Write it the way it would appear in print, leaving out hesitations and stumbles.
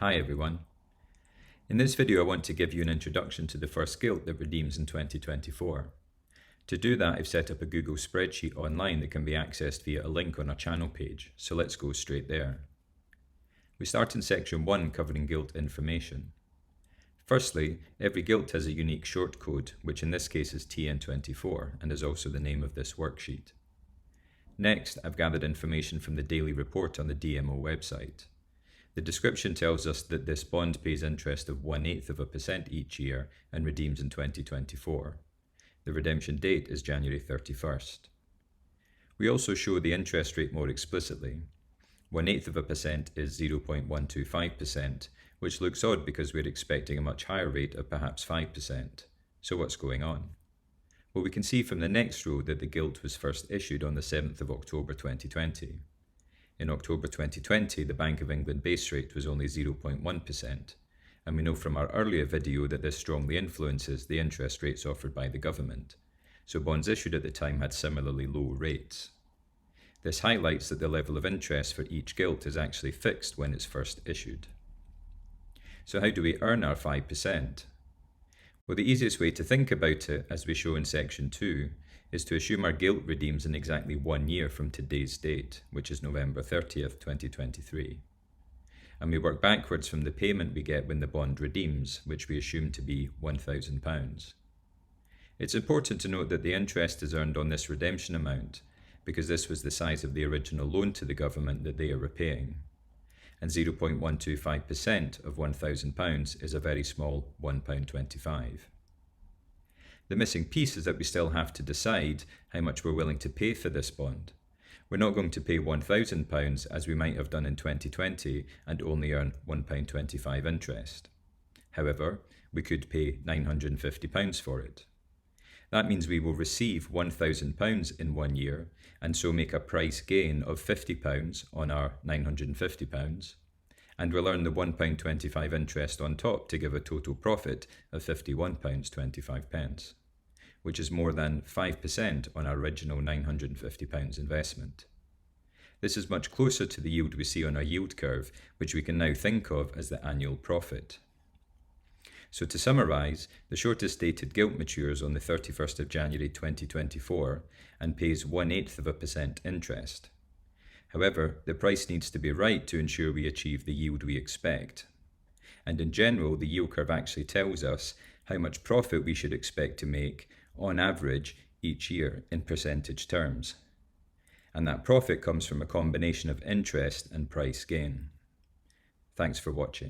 Hi everyone. In this video I want to give you an introduction to the first gilt that redeems in 2024. To do that I've set up a Google spreadsheet online that can be accessed via a link on our channel page, so let's go straight there. We start in section 1 covering gilt information. Firstly, every gilt has a unique short code, which in this case is TN24 and is also the name of this worksheet. Next, I've gathered information from the daily report on the DMO website. The description tells us that this bond pays interest of 0.125% each year and redeems in 2024. The redemption date is January 31st. We also show the interest rate more explicitly. 0.125% is 0.125%, which looks odd because we're expecting a much higher rate of perhaps 5%. So what's going on? Well, we can see from the next row that the gilt was first issued on the 7th of October 2020. In October 2020, the Bank of England base rate was only 0.1%, and we know from our earlier video that this strongly influences the interest rates offered by the government, so bonds issued at the time had similarly low rates. This highlights that the level of interest for each gilt is actually fixed when it's first issued. So how do we earn our 5%? Well, the easiest way to think about it, as we show in section 2, is to assume our gilt redeems in exactly 1 year from today's date, which is November 30th, 2023. And we work backwards from the payment we get when the bond redeems, which we assume to be £1,000. It's important to note that the interest is earned on this redemption amount, because this was the size of the original loan to the government that they are repaying. And 0.125% of £1,000 is a very small £1.25. The missing piece is that we still have to decide how much we're willing to pay for this bond. We're not going to pay £1,000 as we might have done in 2020 and only earn £1.25 interest. However, we could pay £950 for it. That means we will receive £1,000 in 1 year and so make a price gain of £50 on our £950, and we'll earn the £1.25 interest on top to give a total profit of £51.25, which is more than 5% on our original £950 investment. This is much closer to the yield we see on our yield curve, which we can now think of as the annual profit. So to summarise, the shortest dated gilt matures on the 31st of January 2024 and pays 0.125% interest. However, the price needs to be right to ensure we achieve the yield we expect. And in general, the yield curve actually tells us how much profit we should expect to make on average each year in percentage terms. And that profit comes from a combination of interest and price gain. Thanks for watching.